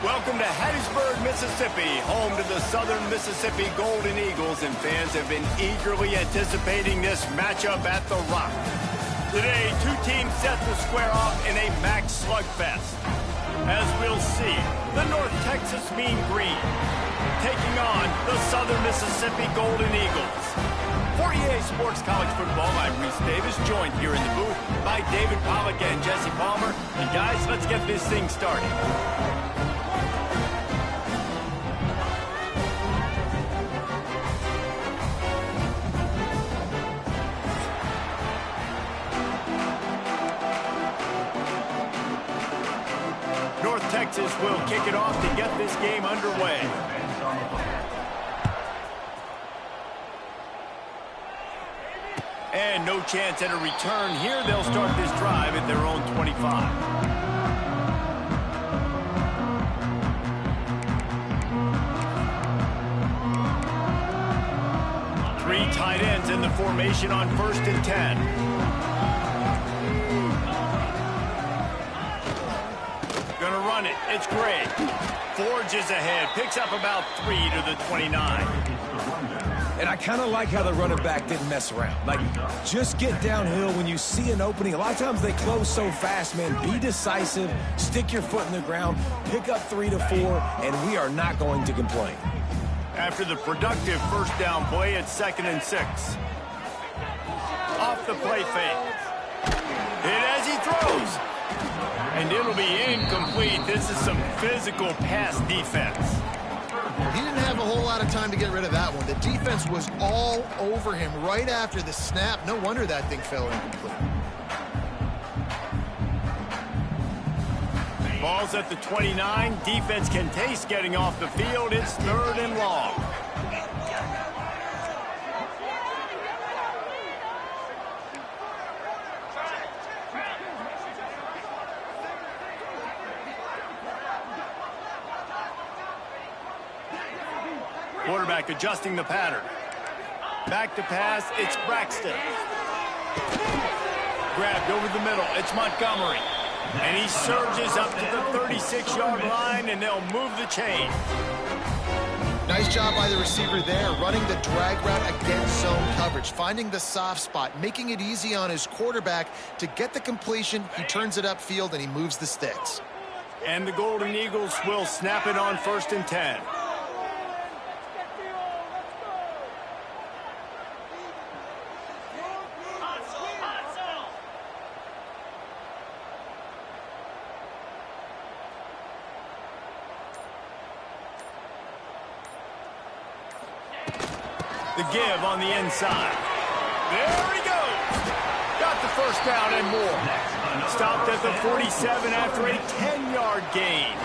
Welcome to Hattiesburg, Mississippi, home to the Southern Mississippi Golden Eagles, and fans have been eagerly anticipating this matchup at the Rock. Today, two teams set to square off in a MAC slugfest. As we'll see, the North Texas Mean Green taking on the Southern Mississippi Golden Eagles. For EA Sports College Football, I'm Reese Davis, joined here in the booth by David Pollack and Jesse Palmer. And guys, let's get this thing started. North Texas will kick it off to get this game underway. And no chance at a return here. They'll start this drive at their own 25. Three tight ends in the formation on 1st and 10. Gonna run it. It's great. Forges ahead. Picks up about 3 to the 29. And I kind of like how the running back didn't mess around. Like, just get downhill when you see an opening. A lot of times they close so fast, man. Be decisive. Stick your foot in the ground. Pick up 3 to 4, and we are not going to complain. After the productive first down play, it's 2nd and 6. Off the play fake. Hit as he throws. And it'll be incomplete. This is some physical pass defense. He didn't have a whole lot of time to get rid of that one. The defense was all over him right after the snap. No wonder that thing fell incomplete. Ball's at the 29. Defense can taste getting off the field. It's 3rd and long. Quarterback adjusting the pattern. Back to pass, it's Braxton. Grabbed over the middle, it's Montgomery. And he surges up to the 36-yard line, and they'll move the chain. Nice job by the receiver there, running the drag route against zone coverage, finding the soft spot, making it easy on his quarterback to get the completion. He turns it upfield, and he moves the sticks. And the Golden Eagles will snap it on 1st and 10. The give on the inside. There he goes. Got the first down and more. Stopped at the 47 after a 10-yard gain.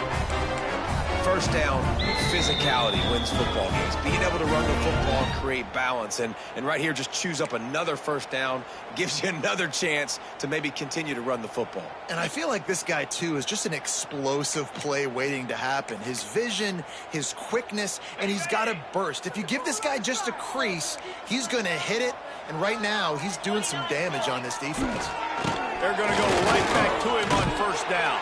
First down, physicality wins football games. Being able to run the football and create balance. And right here, just choose up another first down. Gives you another chance to maybe continue to run the football. And I feel like this guy, too, is just an explosive play waiting to happen. His vision, his quickness, and he's got a burst. If you give this guy just a crease, he's going to hit it. And right now, he's doing some damage on this defense. They're going to go right back to him on first down.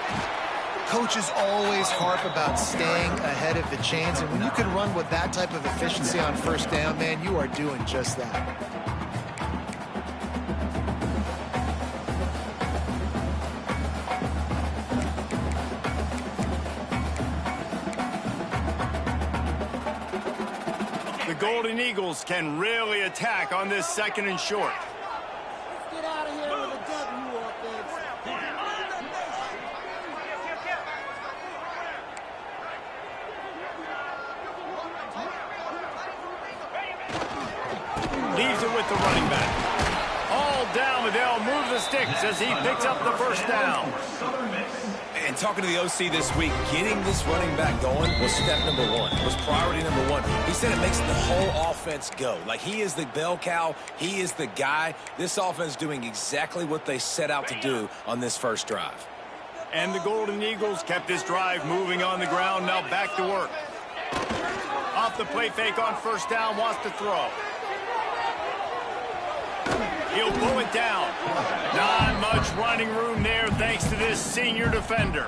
Coaches always harp about staying ahead of the chains, and when you can run with that type of efficiency on first down, man, you are doing just that. The Golden Eagles can really attack on this 2nd and short. Get out of here with a W offense. Leaves it with the running back. All down, but they'll move the sticks as he picks up the first down. And talking to the OC this week, getting this running back going was step number 1, was priority number 1. He said it makes the whole offense go. Like, he is the bell cow. He is the guy. This offense doing exactly what they set out to do on this first drive. And the Golden Eagles kept this drive moving on the ground. Now back to work. Off the play fake on first down, wants to throw. He'll pull it down. Not much much running room there thanks to this senior defender.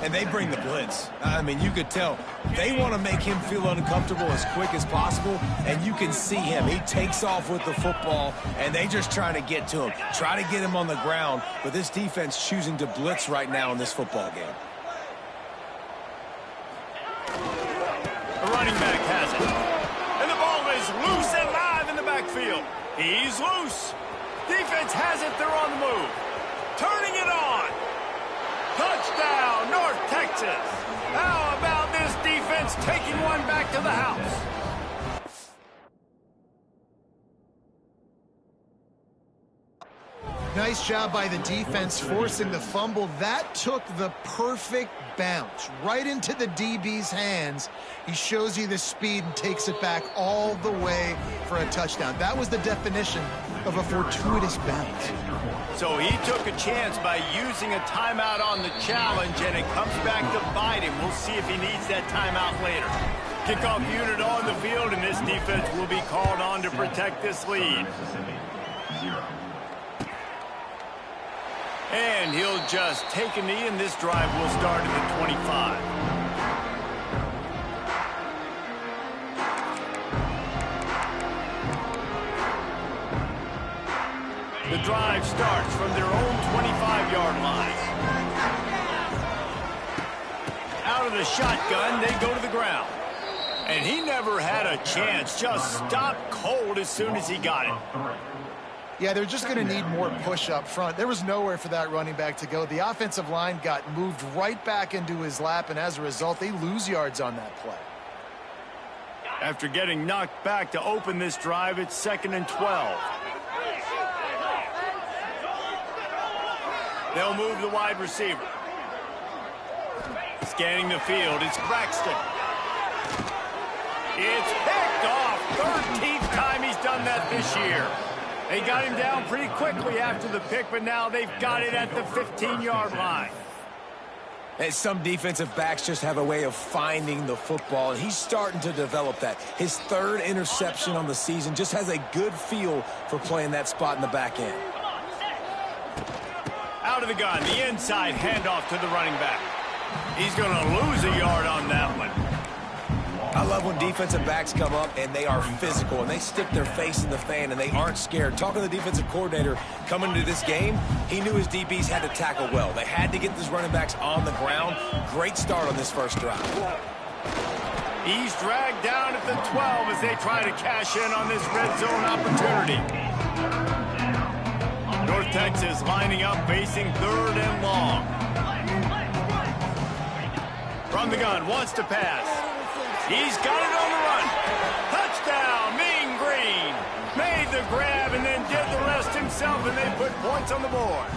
And they bring the blitz. I mean, you could tell they want to make him feel uncomfortable as quick as possible, and you can see him. He takes off with the football, and they just trying to get to him, try to get him on the ground, but this defense choosing to blitz right now in this football game. The running back has it. And the ball is loose and live in the backfield. He's loose. Defense has it. They're on the move. Turning it on. Touchdown, North Texas. How about this defense taking one back to the house? Nice job by the defense forcing the fumble. That took the perfect bounce right into the DB's hands. He shows you the speed and takes it back all the way for a touchdown. That was the definition of a fortuitous bounce. So he took a chance by using a timeout on the challenge, and it comes back to bite him. We'll see if he needs that timeout later. Kickoff unit on the field, and this defense will be called on to protect this lead. And he'll just take a knee, and this drive will start at the 25. The drive starts from their own 25-yard line. Out of the shotgun, they go to the ground. And he never had a chance, just stopped cold as soon as he got it. Yeah, they're just going to need more push up front. There was nowhere for that running back to go. The offensive line got moved right back into his lap, and as a result, they lose yards on that play. After getting knocked back to open this drive, it's 2nd and 12. They'll move the wide receiver. Scanning the field, it's Braxton. It's picked off. 13th time he's done that this year. They got him down pretty quickly after the pick, but now they've got it at the 15-yard line. And some defensive backs just have a way of finding the football, and he's starting to develop that. His 3rd interception on the season, just has a good feel for playing that spot in the back end. Out of the gun, the inside handoff to the running back. He's going to lose a yard on that one. I love when defensive backs come up and they are physical and they stick their face in the fan and they aren't scared. Talking to the defensive coordinator coming into this game, he knew his DBs had to tackle well. They had to get these running backs on the ground. Great start on this first drive. He's dragged down at the 12 as they try to cash in on this red zone opportunity. North Texas lining up, facing 3rd and long. From the gun, wants to pass. He's got it on the run. Touchdown, Mean Green. Made the grab and then did the rest himself, and they put points on the board.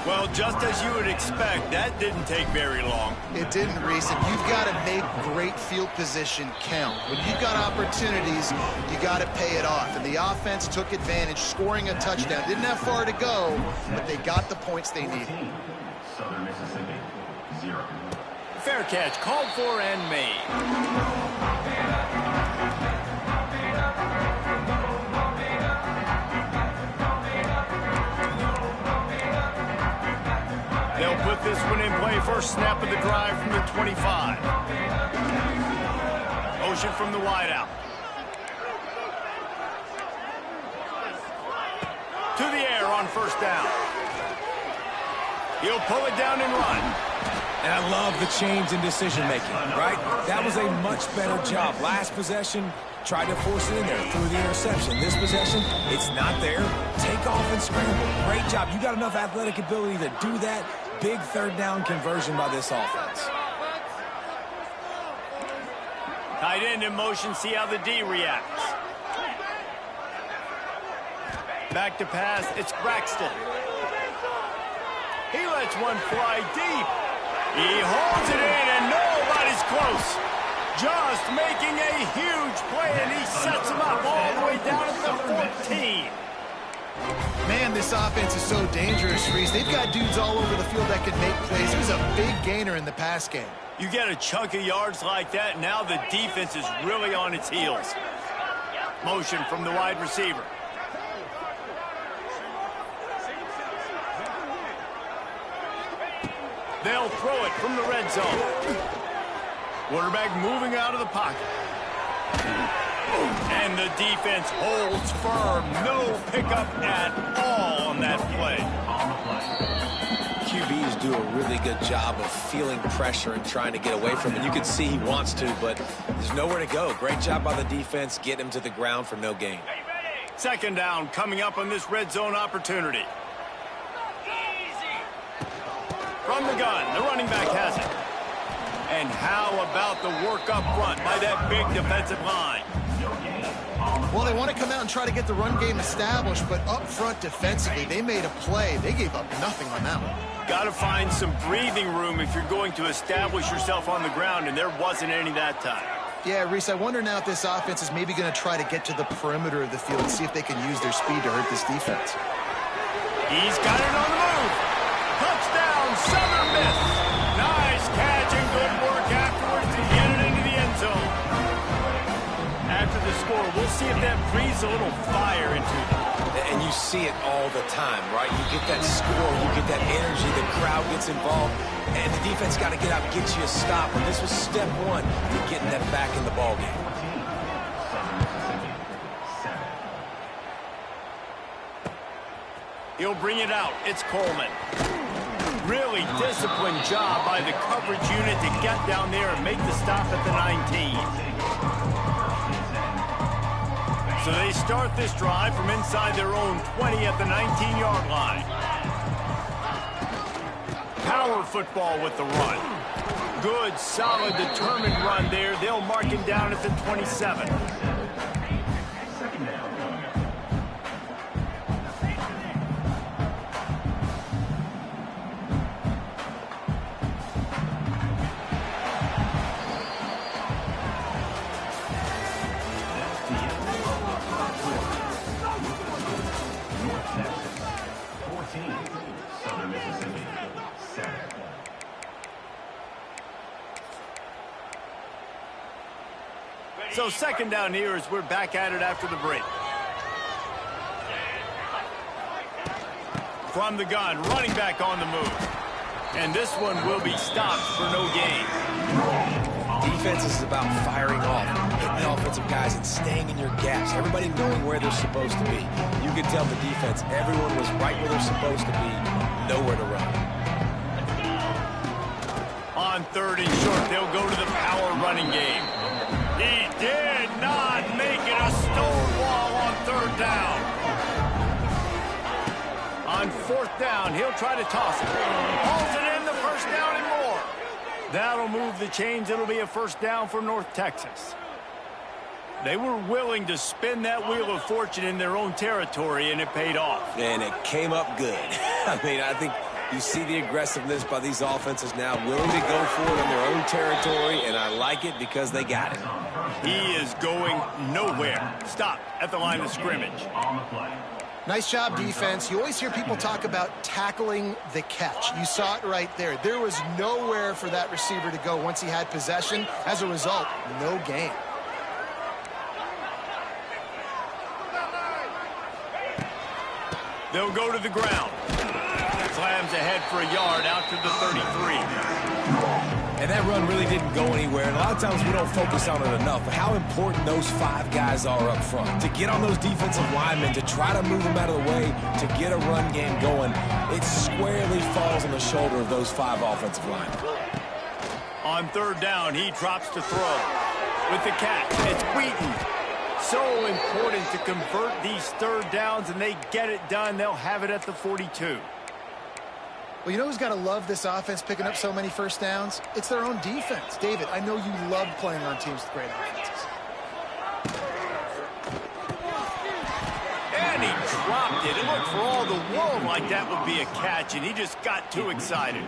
Well, just as you would expect, that didn't take very long. It didn't, Reese, and you've got to make great field position count. When you've got opportunities, you got to pay it off. And the offense took advantage, scoring a touchdown. Didn't have far to go, but they got the points they needed. Southern Mississippi, 0. Fair catch, called for and made. They'll put this one in play. First snap of the drive from the 25. Motion from the wideout. To the air on first down. He'll pull it down and run. And I love the change in decision-making, right? That was a much better job. Last possession, tried to force it in there through the interception. This possession, it's not there. Take off and scramble. Great job. You got enough athletic ability to do that. Big 3rd down conversion by this offense. Tight end in motion, see how the D reacts. Back to pass, it's Braxton. He lets one fly deep. He holds it in, and nobody's close. Just making a huge play, and he sets him up all the way down at the 14. Man, this offense is so dangerous, Reese. They've got dudes all over the field that can make plays. There's a big gainer in the pass game. You get a chunk of yards like that, now the defense is really on its heels. Motion from the wide receiver. They'll throw it from the red zone. Quarterback moving out of the pocket. And the defense holds firm. No pickup at all on that play. QBs do a really good job of feeling pressure and trying to get away from it. You can see he wants to, but there's nowhere to go. Great job by the defense, getting him to the ground for no gain. Second down coming up on this red zone opportunity. From the gun, the running back has it. And how about the work up front by that big defensive line? Well, they want to come out and try to get the run game established, but up front defensively, they made a play. They gave up nothing on that one. Got to find some breathing room if you're going to establish yourself on the ground, and there wasn't any that time. Yeah, Reese, I wonder now if this offense is maybe going to try to get to the perimeter of the field and see if they can use their speed to hurt this defense. He's got it on the move. Touchdown, Southern Miss. Nice catch and good work afterwards to get it into the end zone. After the score, we'll see if that breathes a little fire into them. And you see it all the time, right? You get that score, you get that energy, the crowd gets involved, and the defense got to get out and get you a stop. And this was step one to getting that back in the ballgame. He'll bring it out. It's Coleman. Really disciplined job by the coverage unit to get down there and make the stop at the 19. So they start this drive from inside their own 20 at the 19-yard line. Power football with the run. Good, solid, determined run there. They'll mark him down at the 27. So second down here as we're back at it after the break. From the gun, running back on the move. And this one will be stopped for no gain. Defense is about firing off, hitting the offensive guys and staying in your gaps. Everybody knowing where they're supposed to be. You could tell the defense, everyone was right where they're supposed to be, nowhere to run. On third and short, they'll go to the power running game. He did not make it a stonewall on third down. On fourth down, he'll try to toss it. Hauls it in, the first down and more. That'll move the chains. It'll be a first down for North Texas. They were willing to spin that wheel of fortune in their own territory, and it paid off. And it came up good. I mean, I think you see the aggressiveness by these offenses now, willing to go for it in their own territory, and I like it because they got it. He is going nowhere. Stop at the line of scrimmage. Nice job, defense. You always hear people talk about tackling the catch. You saw it right there. There was nowhere for that receiver to go once he had possession. As a result, no gain. They'll go to the ground. Slams ahead for a yard out to the 33. And that run really didn't go anywhere. And a lot of times we don't focus on it enough. But how important those five guys are up front. To get on those defensive linemen, to try to move them out of the way, to get a run game going, it squarely falls on the shoulder of those five offensive linemen. On third down, he drops to throw. With the catch, it's Wheaton. So important to convert these third downs, and they get it done. They'll have it at the 42. Well, you know who's got to love this offense picking up so many first downs? It's their own defense. David, I know you love playing on teams with great offenses. And he dropped it. It looked for all the world like that would be a catch, and he just got too excited.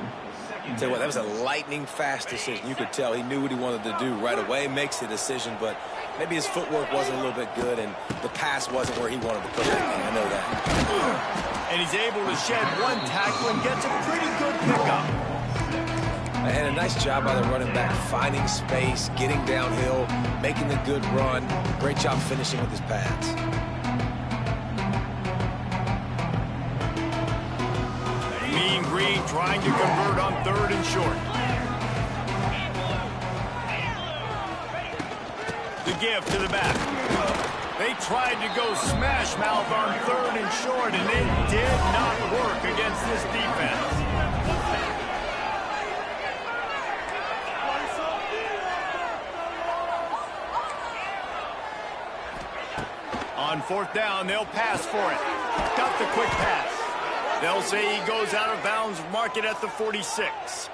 Tell you what, that was a lightning-fast decision. You could tell he knew what he wanted to do right away, makes the decision, but maybe his footwork wasn't a little bit good, and the pass wasn't where he wanted to put that thing. I know that. And he's able to shed one tackle and gets a pretty good pickup. And a nice job by the running back, finding space, getting downhill, making the good run. Great job finishing with his pads. Team Green trying to convert on 3rd and short. The give to the back. They tried to go smash mouth on 3rd and short, and it did not work against this defense. On 4th down, they'll pass for it. Got the quick pass. They'll say he goes out of bounds, mark it at the 46.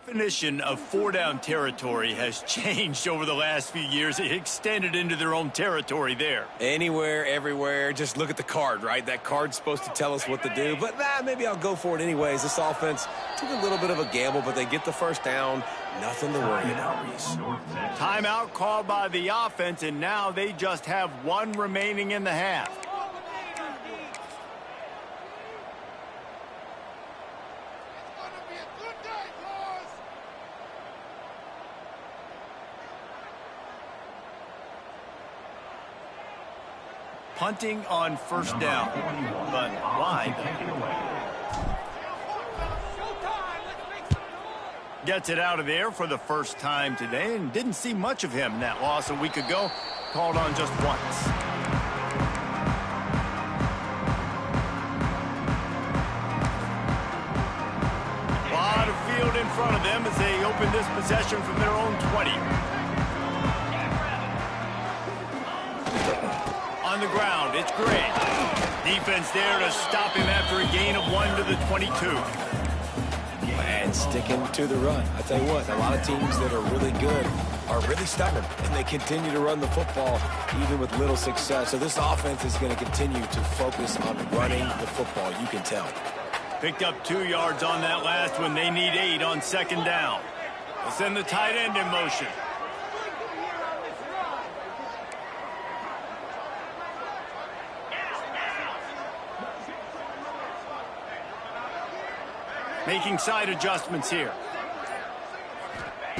Definition of 4-down territory has changed over the last few years. It extended into their own territory there. Anywhere, everywhere, just look at the card, right? That card's supposed to tell us what to do, but maybe I'll go for it anyways. This offense took a little bit of a gamble, but they get the first down. Nothing to worry about, Reese. Timeout called by the offense, and now they just have 1 remaining in the half. Punting on 1st down, but why? Gets it out of there for the first time today, and didn't see much of him in that loss a week ago. Called on just once. A lot of field in front of them as they open this possession from their own 20. On the ground, it's Gray. Defense there to stop him after a gain of 1 to the 22. And sticking to the run. I tell you what, a lot of teams that are really good are really stubborn, and they continue to run the football even with little success. So this offense is going to continue to focus on running the football, you can tell. Picked up 2 yards on that last one. They need 8 on 2nd down. They'll send the tight end in motion. Making side adjustments here.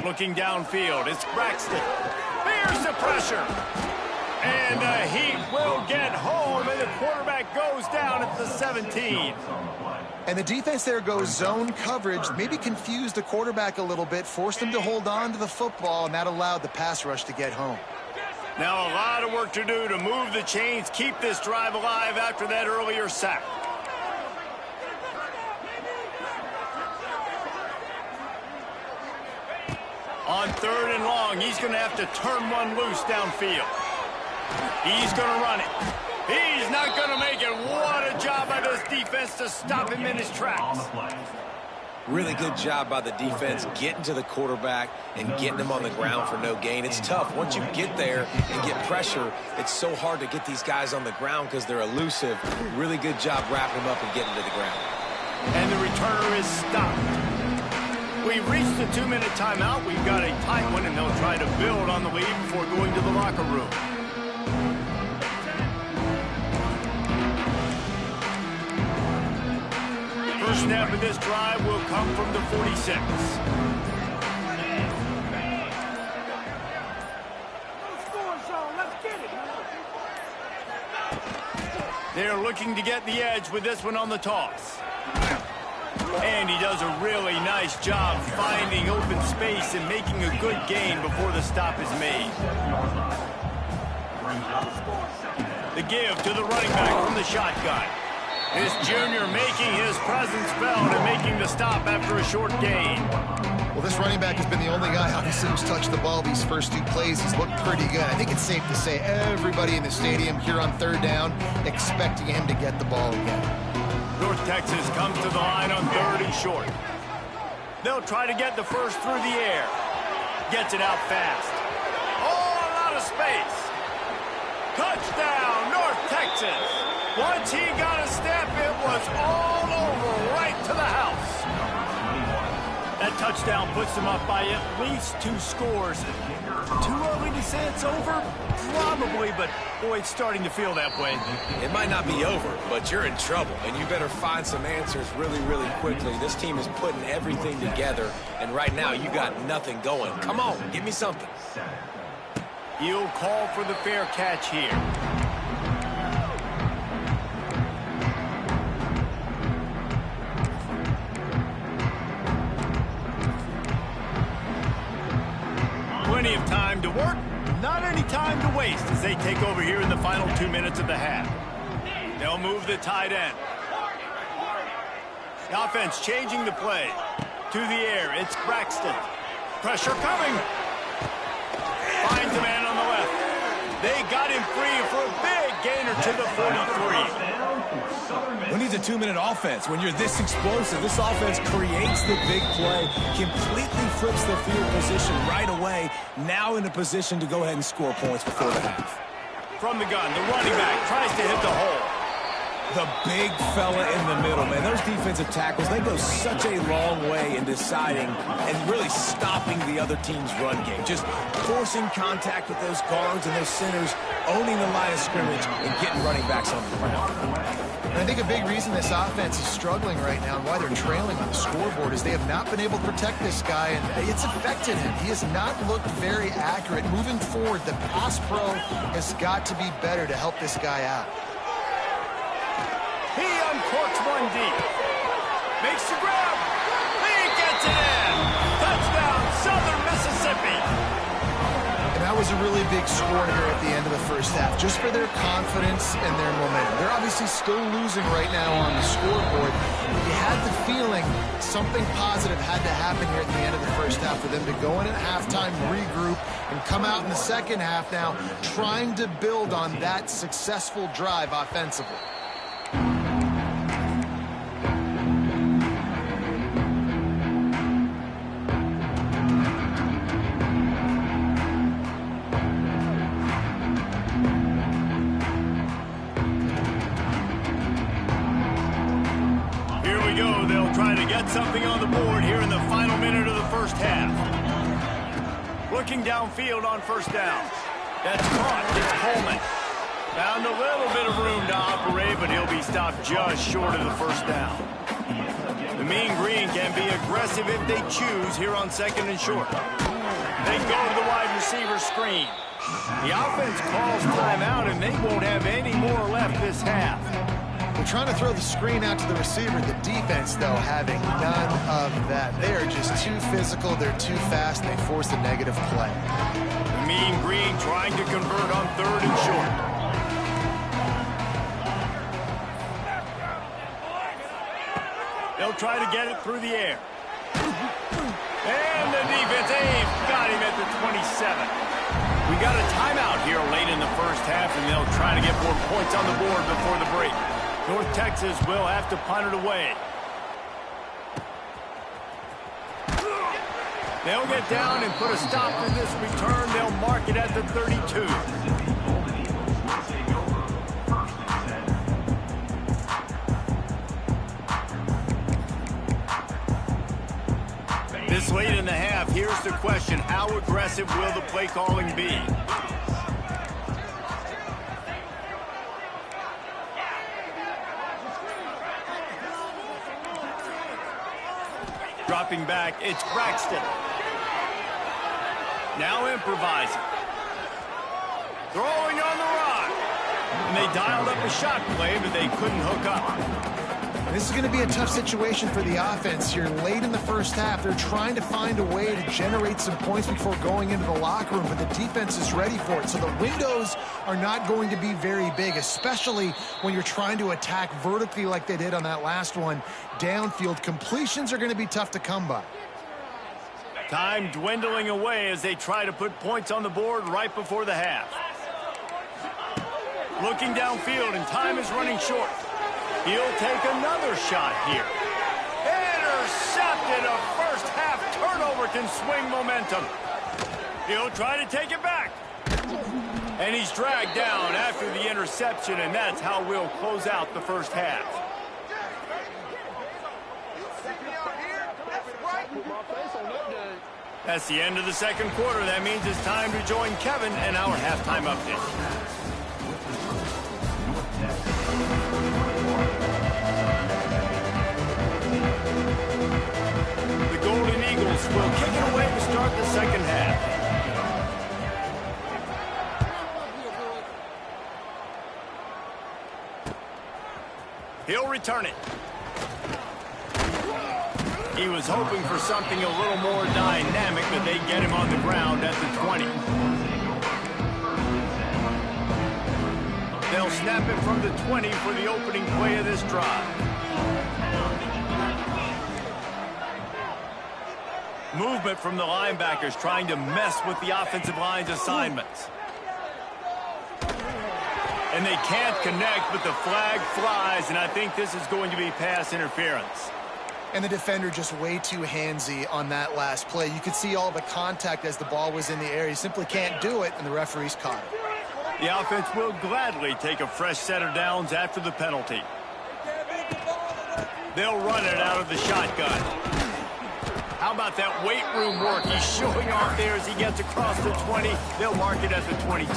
Looking downfield, it's Braxton. There's the pressure. And the Heat will get home, and the quarterback goes down at the 17. And the defense there goes zone coverage, maybe confused the quarterback a little bit, forced him to hold on to the football, and that allowed the pass rush to get home. Now a lot of work to do to move the chains, keep this drive alive after that earlier sack. On 3rd and long, he's going to have to turn one loose downfield. He's going to run it. He's not going to make it. What a job by this defense to stop him in his tracks. Really good job by the defense getting to the quarterback and getting him on the ground for no gain. It's tough. Once you get there and get pressure, it's so hard to get these guys on the ground because they're elusive. Really good job wrapping him up and getting to the ground. And the returner is stopped. We've reached the 2-minute timeout. We've got a tight one, and they'll try to build on the lead before going to the locker room. First snap of this drive will come from the 46. They're looking to get the edge with this one on the toss. And he does a really nice job finding open space and making a good gain before the stop is made. The give to the running back from the shotgun. This junior making his presence felt and making the stop after a short gain. Well, this running back has been the only guy, obviously, who's touched the ball these first 2 plays. He's looked pretty good. I think it's safe to say everybody in the stadium here on 3rd down expecting him to get the ball again. North Texas comes to the line on 3rd and short. They'll try to get the first through the air. Gets it out fast. Oh, a lot of space. Touchdown, North Texas. Once he got a step, it was all over, right to the house. That touchdown puts them up by at least 2 scores. Too early to say it's over? Probably, but boy, it's starting to feel that way. It might not be over, but you're in trouble, and you better find some answers really, really quickly. This team is putting everything together, and right now you got nothing going. Come on, give me something. He'll call for the fair catch here. Plenty of time to work, not any time to waste as they take over here in the final 2 minutes of the half. They'll move the tight end. The offense changing the play. To the air, it's Braxton. Pressure coming. Finds a man on the left. They got him free for a big gainer to the 43. Who needs a 2-minute offense? When you're this explosive, this offense creates the big play, completely flips the field position right away, now in a position to go ahead and score points before the half. From the gun, the running back tries to hit the hole. The big fella in the middle, man. Those defensive tackles, they go such a long way in deciding and really stopping the other team's run game. Just forcing contact with those guards and those centers, owning the line of scrimmage, and getting running backs on the ground. And I think a big reason this offense is struggling right now and why they're trailing on the scoreboard is they have not been able to protect this guy, and it's affected him. He has not looked very accurate. Moving forward, the pass pro has got to be better to help this guy out. He uncorks one deep. Makes the grab. He gets it in. Touchdown, Southern Mississippi. And that was a really big score here at the end of the first half, just for their confidence and their momentum. They're obviously still losing right now on the scoreboard. But you had the feeling something positive had to happen here at the end of the first half for them to go in at halftime, regroup, and come out in the second half now trying to build on that successful drive offensively. Something on the board here in the final minute of the first half. Looking downfield on first down. That's caught. It's Coleman. Found a little bit of room to operate, but he'll be stopped just short of the first down. The Mean Green can be aggressive if they choose here on second and short. They go to the wide receiver screen. The offense calls timeout, and they won't have any more left this half. They're trying to throw the screen out to the receiver. The defense, though, having none of that. They are just too physical. They're too fast, and they force a negative play. The Mean Green trying to convert on third and short. They'll try to get it through the air. And the defense aims. Got him at the 27. We got a timeout here late in the first half, and they'll try to get more points on the board before the break. North Texas will have to punt it away. They'll get down and put a stop to this return. They'll mark it at the 32. This late in the half, here's the question. How aggressive will the play calling be? Dropping back, it's Braxton. Now improvising. Throwing on the run. And they dialed up a shot play, but they couldn't hook up. This is going to be a tough situation for the offense here. Late in the first half, they're trying to find a way to generate some points before going into the locker room, but the defense is ready for it. So the windows are not going to be very big, especially when you're trying to attack vertically like they did on that last one. Downfield completions are going to be tough to come by. Time dwindling away as they try to put points on the board right before the half. Looking downfield, and time is running short. He'll take another shot here. Intercepted, a first half can swing momentum. He'll try to take it back. And he's dragged down after the interception, and that's how we'll close out the first half. That's the end of the second quarter. That means it's time to join Kevin and our halftime update. The Golden Eagles will kick it away to start the second half. He'll return it. He was hoping for something a little more dynamic, but they get him on the ground at the 20. They'll snap it from the 20 for the opening play of this drive. Movement from the linebackers trying to mess with the offensive line's assignments. And they can't connect, but the flag flies, and I think this is going to be pass interference. And the defender just way too handsy on that last play. You could see all the contact as the ball was in the air. He simply can't do it, and the referee's caught it. The offense will gladly take a fresh set of downs after the penalty. They'll run it out of the shotgun. How about that weight room work? He's showing off there as he gets across the 20. They'll mark it at the 22.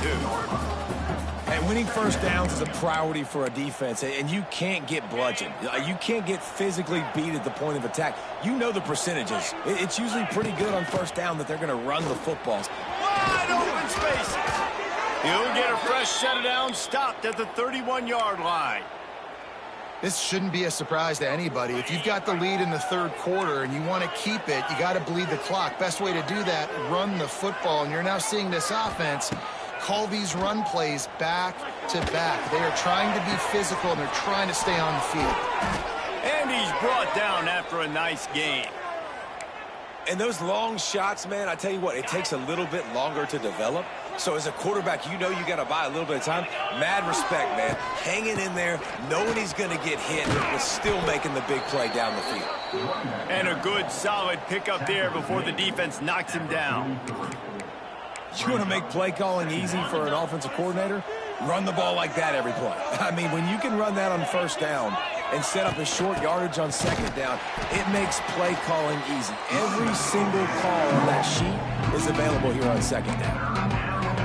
And winning first downs is a priority for a defense, and you can't get bludgeoned. You can't get physically beat at the point of attack. You know the percentages. It's usually pretty good on first down that they're going to run the footballs. Wide open spaces. He'll get a fresh set of downs stopped at the 31-yard line. This shouldn't be a surprise to anybody. If you've got the lead in the third quarter and you want to keep it, you got to bleed the clock. Best way to do that, run the football. And you're now seeing this offense call these run plays back to back. They are trying to be physical, and they're trying to stay on the field. And he's brought down after a nice game. And those long shots, man, I tell you what, it takes a little bit longer to develop. So as a quarterback, you know you got to buy a little bit of time. Mad respect, man. Hanging in there, knowing he's going to get hit, but still making the big play down the field. And a good, solid pickup there before the defense knocks him down. You want to make play calling easy for an offensive coordinator? Run the ball like that every play. I mean, when you can run that on first down and set up a short yardage on second down, it makes play calling easy. Every single call on that sheet is available here on second down.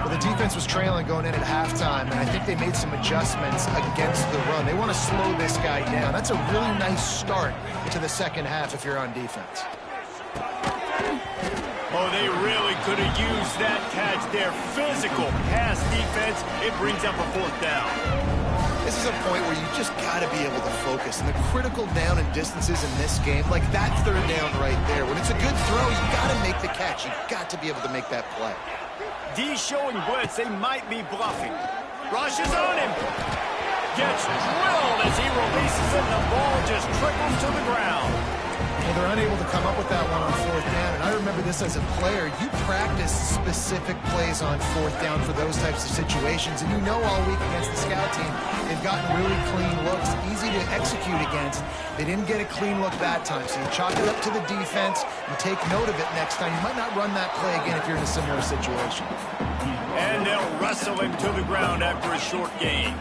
Well, the defense was trailing going in at halftime, and I think they made some adjustments against the run. They want to slow this guy down. That's a really nice start to the second half if you're on defense. Oh, they really could have used that catch there. Physical pass defense. It brings up a fourth down. This is a point where you just got to be able to focus. And the critical down and distances in this game, like that third down right there, when it's a good throw, you got to make the catch. You got to be able to make that play. D showing blitz. They might be bluffing. Rushes on him. Gets drilled as he releases it. The ball just trickles to the ground. Well, they're unable to come up with that one on fourth down. And I remember this as a player. You practice specific plays on fourth down for those types of situations. And you know all week against the scout team, they've gotten really clean looks, easy to execute against. They didn't get a clean look that time. So you chalk it up to the defense. You take note of it next time. You might not run that play again if you're in a similar situation. And they'll wrestle him to the ground after a short gain.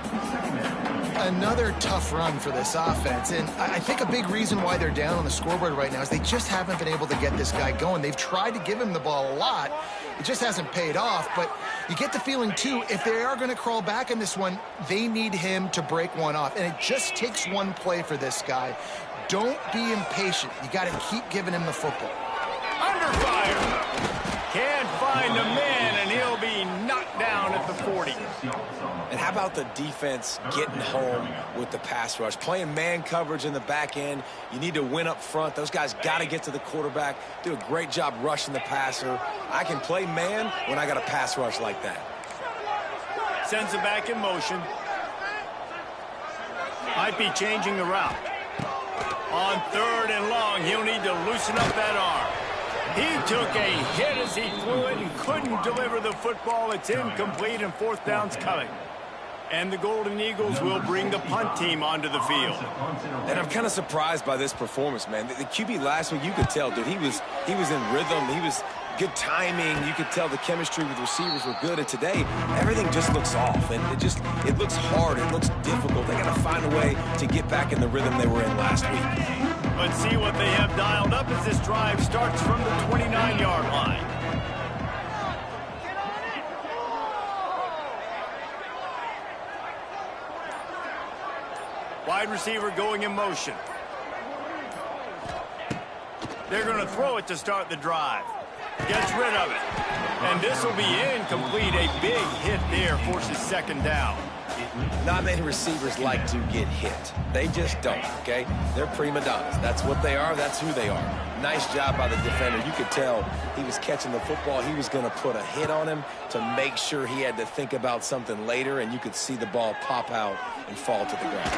Another tough run for this offense, and I think a big reason why they're down on the scoreboard right now is they just haven't been able to get this guy going. They've tried to give him the ball a lot. It just hasn't paid off, but you get the feeling, too, if they are going to crawl back in this one, they need him to break one off, and it just takes one play for this guy. Don't be impatient. You got to keep giving him the football. Under fire. Can't find a man, and he'll be knocked down at the 40. And how about the defense getting home with the pass rush? Playing man coverage in the back end. You need to win up front. Those guys got to get to the quarterback, do a great job rushing the passer. I can play man when I got a pass rush like that. Sends it back in motion. Might be changing the route. On third and long, he'll need to loosen up that arm. He took a hit as he threw it and couldn't deliver the football. It's incomplete, and fourth down's coming. And the Golden Eagles will bring the punt team onto the field. And I'm kind of surprised by this performance, man. The QB last week, you could tell, dude, he was in rhythm. He was good timing. You could tell the chemistry with receivers were good. And today, everything just looks off. And it looks hard. It looks difficult. They got to find a way to get back in the rhythm they were in last week. Let's see what they have dialed up as this drive starts from the 29-yard line. Wide receiver going in motion. They're going to throw it to start the drive. Gets rid of it. And this will be incomplete. A big hit there forces second down. Not many receivers like to get hit. They just don't, okay? They're prima donnas. That's what they are. That's who they are. Nice job by the defender. You could tell he was catching the football. He was going to put a hit on him to make sure he had to think about something later, and you could see the ball pop out and fall to the ground.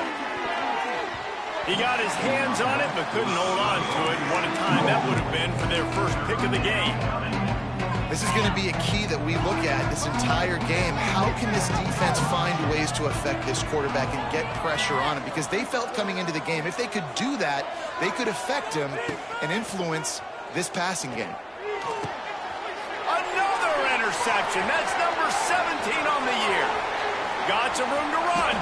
He got his hands on it, but couldn't hold on to it. What a time that would have been for their first pick of the game. This is going to be a key that we look at this entire game. How can this defense find ways to affect this quarterback and get pressure on him? Because they felt coming into the game, if they could do that, they could affect him and influence this passing game. Another interception. That's number 17 on the year. Got some room to run.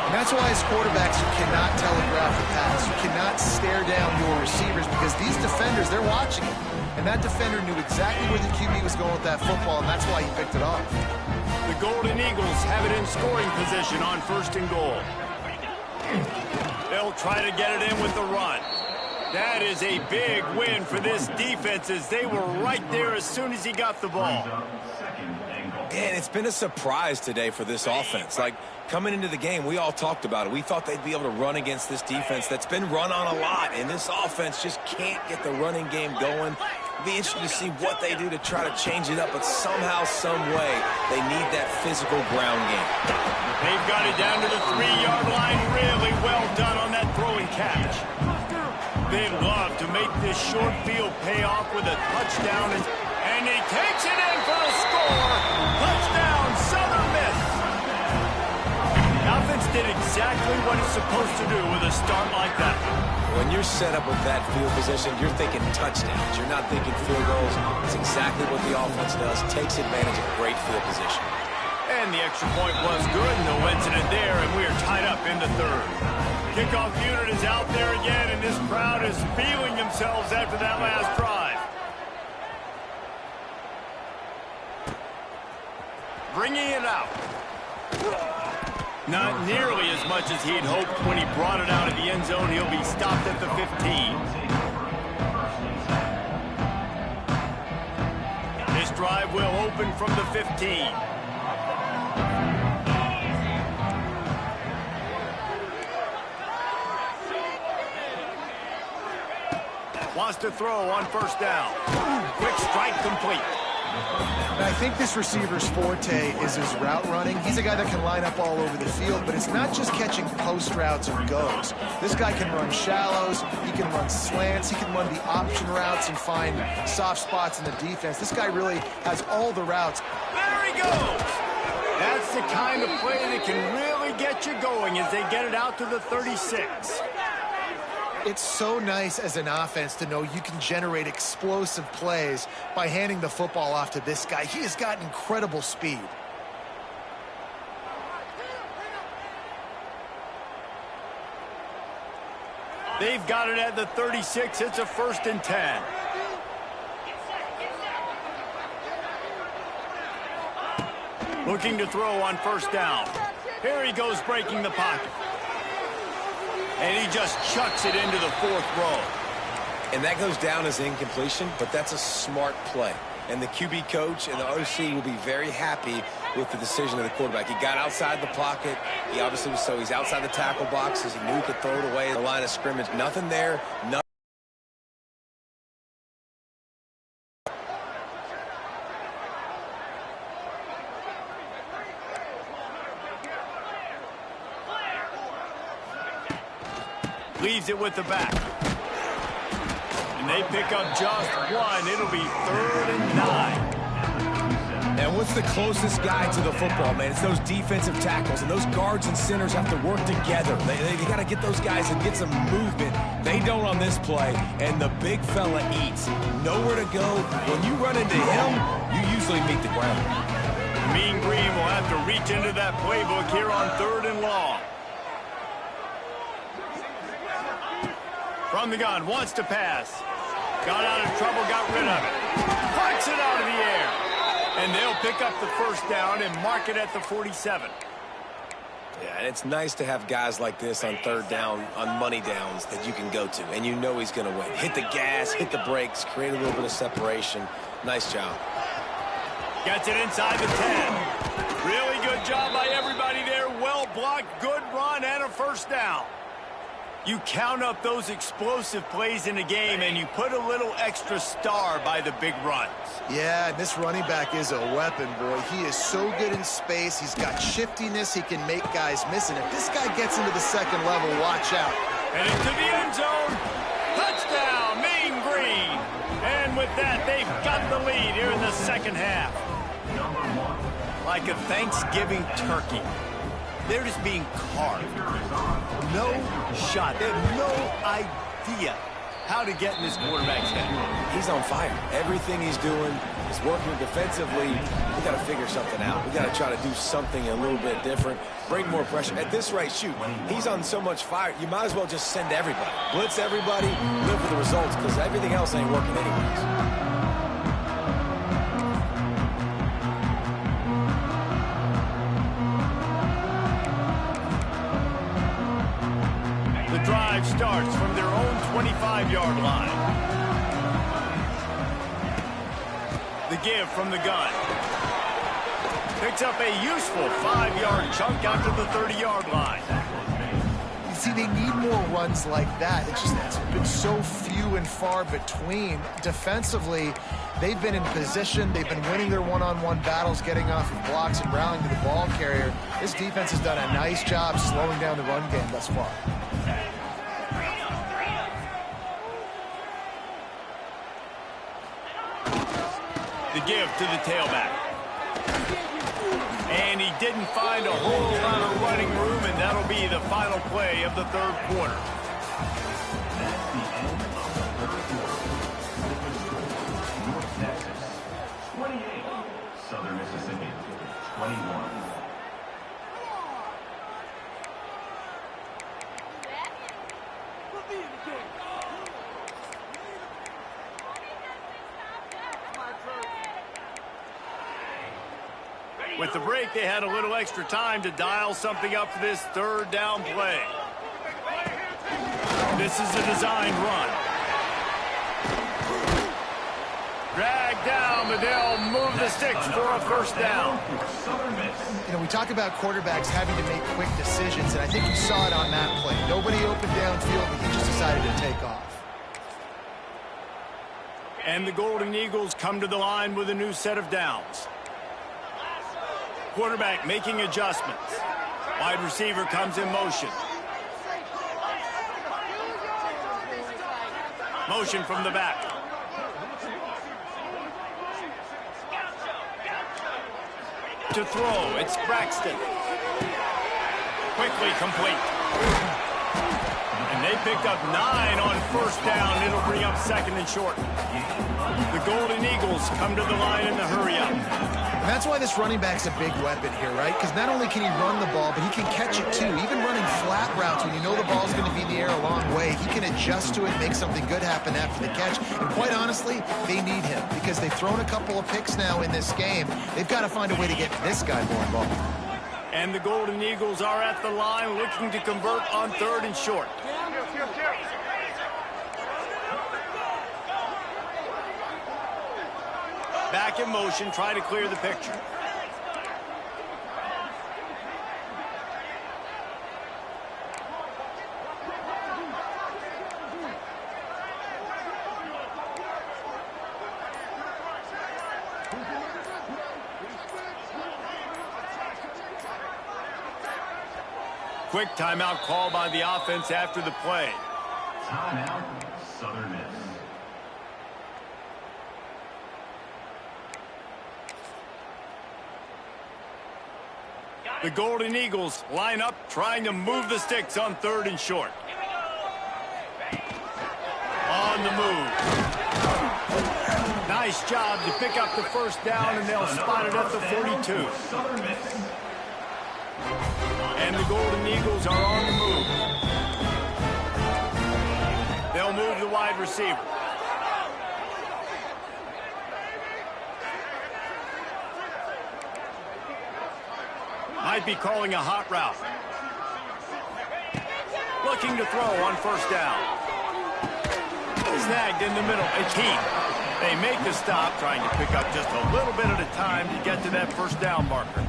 And that's why as quarterbacks, you cannot telegraph the pass. You cannot stare down your receivers because these defenders, they're watching it. And that defender knew exactly where the QB was going with that football, and that's why he picked it off. The Golden Eagles have it in scoring position on 1st and goal. They'll try to get it in with the run. That is a big win for this defense as they were right there as soon as he got the ball. And it's been a surprise today for this offense. Like, coming into the game, we all talked about it. We thought they'd be able to run against this defense that's been run on a lot, and this offense just can't get the running game going. It'll be interesting to see what they do to try to change it up, but somehow, some way, they need that physical ground game. They've got it down to the 3-yard line. Really well done on that throw and catch. They'd love to make this short field pay off with a touchdown, and he takes it in for the score. Touchdown, Southern Miss. Offense did exactly what it's supposed to do with a start like that. When you're set up with that field position, you're thinking touchdowns. You're not thinking field goals. It's exactly what the offense does. Takes advantage of great field position. And the extra point was good. No incident there, and we are tied up in the 3rd. Kickoff unit is out there again, and this crowd is feeling themselves after that last drive. Bringing it out. Not nearly as much as he'd hoped when he brought it out of the end zone. He'll be stopped at the 15. This drive will open from the 15. Wants to throw on 1st down. Quick strike complete. And I think this receiver's forte is his route running. He's a guy that can line up all over the field, but it's not just catching post routes and goes. This guy can run shallows, he can run slants, he can run the option routes and find soft spots in the defense. This guy really has all the routes. There he goes! That's the kind of play that can really get you going as they get it out to the 36. It's so nice as an offense to know you can generate explosive plays by handing the football off to this guy. He has got incredible speed. They've got it at the 36. It's a 1st and 10. Looking to throw on 1st down. Here he goes breaking the pocket. And he just chucks it into the 4th row. And that goes down as incompletion, but that's a smart play. And the QB coach and the OC will be very happy with the decision of the quarterback. He got outside the pocket. He obviously was he's outside the tackle boxes. He knew he could throw it away at the line of scrimmage. Nothing there. Nothing. Leaves it with the back. And they pick up just one. It'll be 3rd and 9. And what's the closest guy to the football, man? It's those defensive tackles, and those guards and centers have to work together. They got to get those guys and get some movement. They don't on this play, and the big fella eats. Nowhere to go. When you run into him, you usually meet the ground. Mean Green will have to reach into that playbook here on 3rd and long. From the gun, wants to pass. Got out of trouble, got rid of it. Flicks it out of the air. And they'll pick up the first down and mark it at the 47. Yeah, and it's nice to have guys like this on 3rd down, on money downs that you can go to, and you know he's going to win. Hit the gas, hit the brakes, create a little bit of separation. Nice job. Gets it inside the 10. Really good job by everybody there. Well blocked, good run, and a first down. You count up those explosive plays in a game, and you put a little extra star by the big runs. Yeah, this running back is a weapon, boy. He is so good in space. He's got shiftiness. He can make guys miss. And if this guy gets into the 2nd level, watch out. And into the end zone. Touchdown, Mean Green. And with that, they've got the lead here in the 2nd half. Like a Thanksgiving turkey. They're just being carved. No shot. They have no idea how to get in this quarterback's head. He's on fire. Everything he's doing is working defensively. We got to figure something out. We got to try to do something a little bit different. Bring more pressure. At this rate, shoot, he's on so much fire, you might as well just send everybody. Blitz everybody, live with the results, because everything else ain't working anyways. Drive starts from their own 25-yard line. The give from the gun. Picks up a useful 5-yard chunk out to the 30-yard line. You see, they need more runs like that. It's been so few and far between. Defensively, they've been in position. They've been winning their one-on-one battles, getting off of blocks and rallying to the ball carrier. This defense has done a nice job slowing down the run game thus far. The give to the tailback. And he didn't find a whole lot of running room, and that'll be the final play of the 3rd quarter. That's the end of the 3rd quarter. North Texas, 28. Southern Mississippi, 21. With the break, they had a little extra time to dial something up for this 3rd down play. This is a designed run. Drag down, but they'll move the sticks for a first down. You know, we talk about quarterbacks having to make quick decisions, and I think you saw it on that play. Nobody opened downfield, but he just decided to take off. And the Golden Eagles come to the line with a new set of downs. Quarterback making adjustments. Wide receiver comes in motion. Motion from the back. To throw, it's Braxton. Quickly complete. And they pick up 9 on first down. It'll bring up 2nd and short. The Golden Eagles come to the line in the hurry-up. And that's why this running back's a big weapon here, right? Because not only can he run the ball, but he can catch it too. Even running flat routes when you know the ball's going to be in the air a long way, he can adjust to it, make something good happen after the catch. And quite honestly, they need him because they've thrown a couple of picks now in this game. They've got to find a way to get this guy more involved. And the Golden Eagles are at the line looking to convert on 3rd and short. Back in motion, try to clear the picture. Quick timeout call by the offense after the play. Timeout, Southern Miss. The Golden Eagles line up trying to move the sticks on 3rd and short. On the move. Nice job to pick up the first down, and they'll spot it at the 42. And the Golden Eagles are on the move. They'll move the wide receiver. Might be calling a hot route. Looking to throw on 1st down. Snagged in the middle. It's Heath. They make the stop, trying to pick up just a little bit at a time to get to that 1st down marker.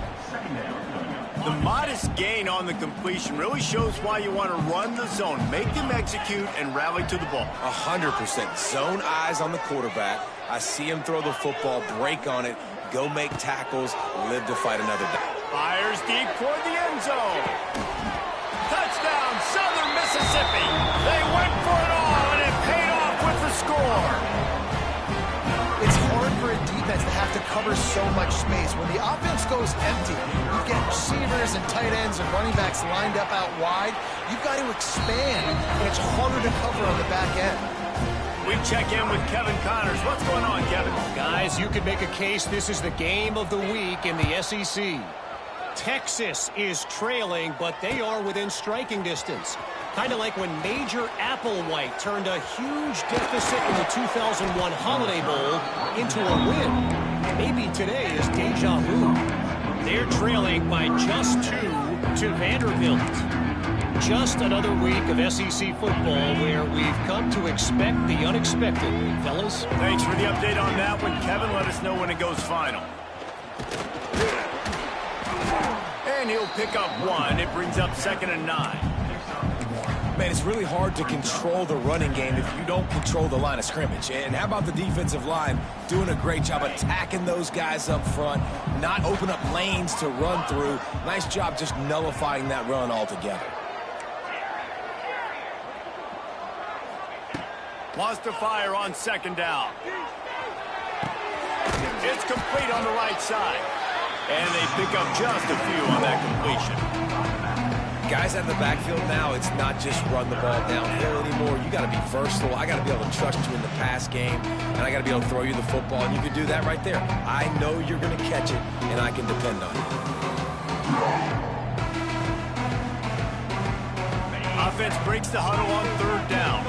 The modest gain on the completion really shows why you want to run the zone. Make them execute and rally to the ball. 100%. Zone eyes on the quarterback. I see him throw the football, break on it, go make tackles, live to fight another day. Fires deep toward the end zone. Touchdown, Southern Mississippi. They went for it all, and it paid off with the score. It's hard for a defense to have to cover so much space. When the offense goes empty, you get receivers and tight ends and running backs lined up out wide. You've got to expand, and it's harder to cover on the back end. We check in with Kevin Connors. What's going on, Kevin? Guys, you could make a case this is the game of the week in the SEC. Texas is trailing, but they are within striking distance. Kind of like when Major Applewhite turned a huge deficit in the 2001 Holiday Bowl into a win. Maybe today is deja vu. They're trailing by just 2 to Vanderbilt. Just another week of SEC football where we've come to expect the unexpected, fellas. Thanks for the update on that one, Kevin. Let us know when it goes final. And he'll pick up 1. It brings up 2nd and 9. Man, it's really hard to control the running game if you don't control the line of scrimmage. And how about the defensive line doing a great job attacking those guys up front, not open up lanes to run through. Nice job just nullifying that run altogether. Wants to fire on 2nd down. It's complete on the right side. And they pick up just a few on that completion. Guys out in the backfield now, it's not just run the ball downhill anymore. You got to be versatile. I got to be able to trust you in the pass game, and I got to be able to throw you the football, and you can do that right there. I know you're going to catch it, and I can depend on it. Offense breaks the huddle on 3rd down.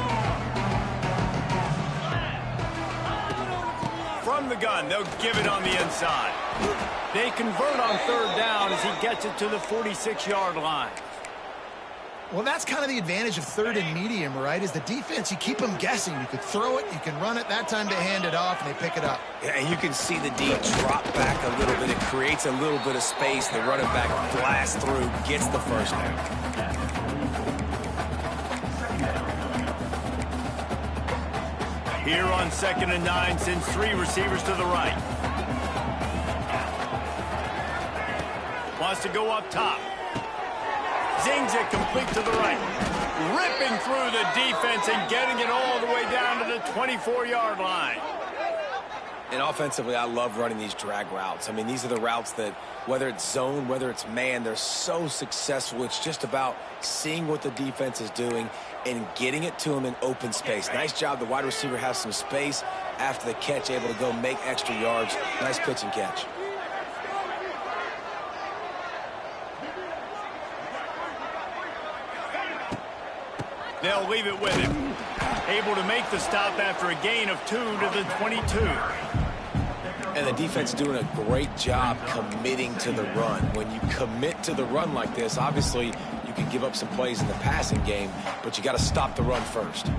From the gun, they'll give it on the inside. They convert on 3rd down as he gets it to the 46-yard line. Well, that's kind of the advantage of 3rd and medium, right? Is the defense, you keep them guessing. You could throw it, you can run it. That time they hand it off, and they pick it up. Yeah, and you can see the D drop back a little bit. It creates a little bit of space. The running back blasts through, gets the 1st down. Here on 2nd and 9, sends 3 receivers to the right. Wants to go up top. Zings it complete to the right. Ripping through the defense and getting it all the way down to the 24-yard line. And offensively, I love running these drag routes. I mean, these are the routes that, whether it's zone, whether it's man, they're so successful. It's just about seeing what the defense is doing and getting it to them in open space. Nice job. The wide receiver has some space after the catch, able to go make extra yards. Nice pitch and catch. They'll leave it with him. Able to make the stop after a gain of 2 to the 22. And the defense doing a great job committing to the run. When you commit to the run like this, obviously you can give up some plays in the passing game, but you got to stop the run first.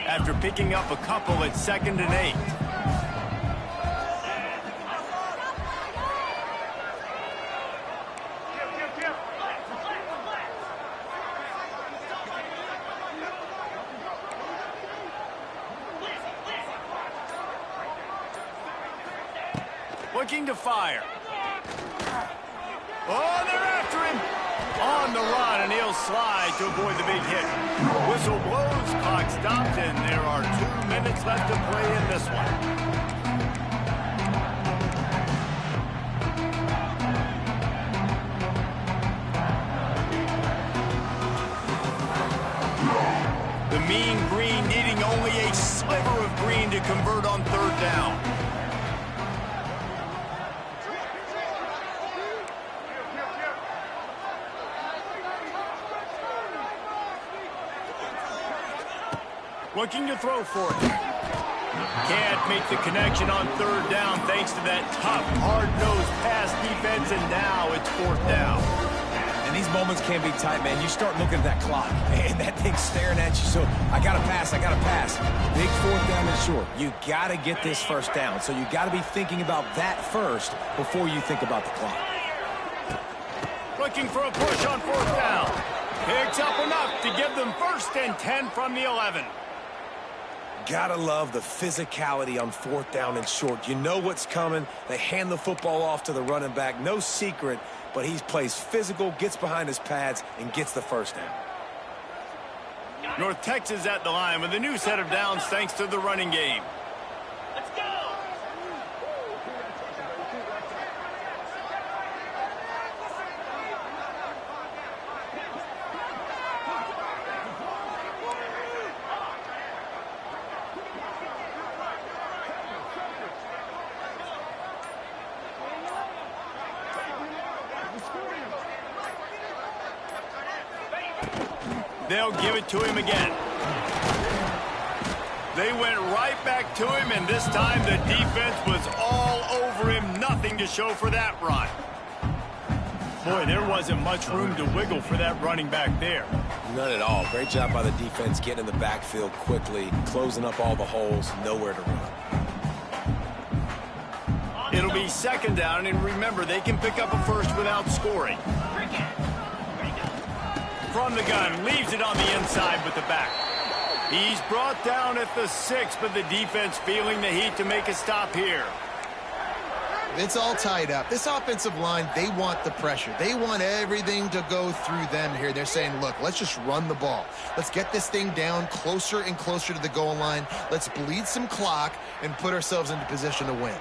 After picking up a couple at 2nd and 8. Looking to fire. Oh, they're after him. On the run, and he'll slide to avoid the big hit. Whistle blows, clock stopped, and there are 2 minutes left to play in this one. Mean Green needing only a sliver of green to convert on third down. Looking to throw for it. Can't make the connection on third down thanks to that tough, hard-nosed pass defense, and now it's fourth down. And these moments can be tight, man. You start looking at that clock, and that thing's staring at you. So I got to pass, I got to pass. Big fourth down and short. You got to get this first down. So you got to be thinking about that first before you think about the clock. Looking for a push on fourth down. Picks up enough to give them 1st and 10 from the 11. Gotta love the physicality on fourth down and short. You know what's coming. They hand the football off to the running back. No secret, but he plays physical, gets behind his pads, and gets the first down. North Texas at the line with a new set of downs thanks to the running game. Let's go! They'll give it to him again. They went right back to him, and this time the defense was all over him. Nothing to show for that run. Boy, there wasn't much room to wiggle for that running back there. None at all. Great job by the defense getting in the backfield quickly, closing up all the holes, nowhere to run. It'll be 2nd down, and remember, they can pick up a first without scoring. From the gun, leaves it on the inside with the back. He's brought down at the 6, but the defense feeling the heat to make a stop here. It's all tied up. This offensive line, they want the pressure. They want everything to go through them here. They're saying, look, let's just run the ball. Let's get this thing down closer and closer to the goal line. Let's bleed some clock and put ourselves into position to win.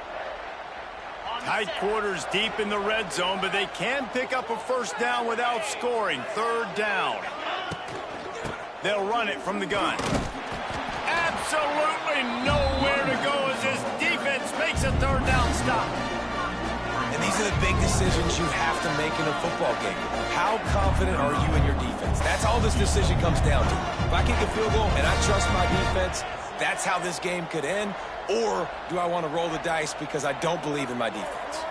Tight quarters deep in the red zone, but they can pick up a first down without scoring. 3rd down. They'll run it from the gun. Absolutely nowhere to go as this defense makes a 3rd down stop. And these are the big decisions you have to make in a football game. How confident are you in your defense? That's all this decision comes down to. If I kick a field goal and I trust my defense, that's how this game could end. Or do I want to roll the dice because I don't believe in my defense?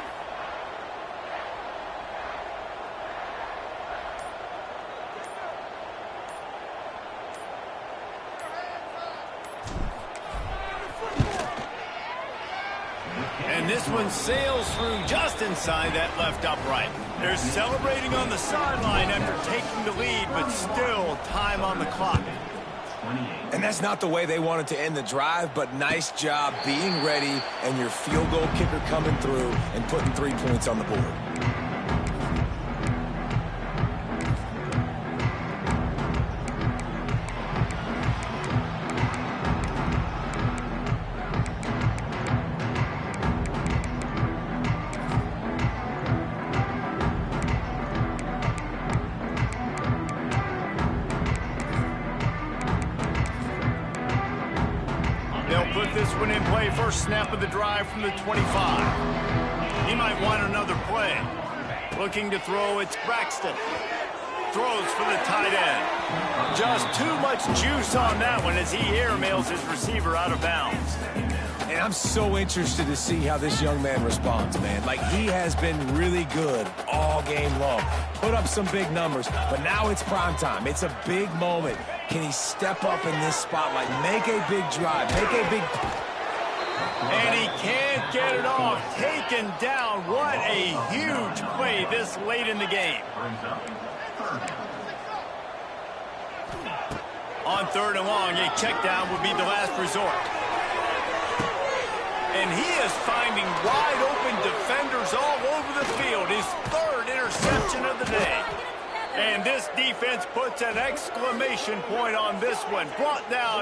And this one sails through just inside that left upright. They're celebrating on the sideline after taking the lead, but still time on the clock. And that's not the way they wanted to end the drive, but nice job being ready and your field goal kicker coming through and putting 3 points on the board. Put this one in play. First snap of the drive from the 25. He might want another play. Looking to throw, it's Braxton. Throws for the tight end. Just too much juice on that one as he airmails his receiver out of bounds. And I'm so interested to see how this young man responds, man. Like, he has been really good all game long. Put up some big numbers, but now it's prime time. It's a big moment. Can he step up in this spotlight, make a big drive, make a big... And he can't get it off. Taken down. What a huge play this late in the game. On 3rd and long, a check down would be the last resort. And he is finding wide open defenders all over the field. His 3rd interception of the day. And this defense puts an exclamation point on this one. Brought down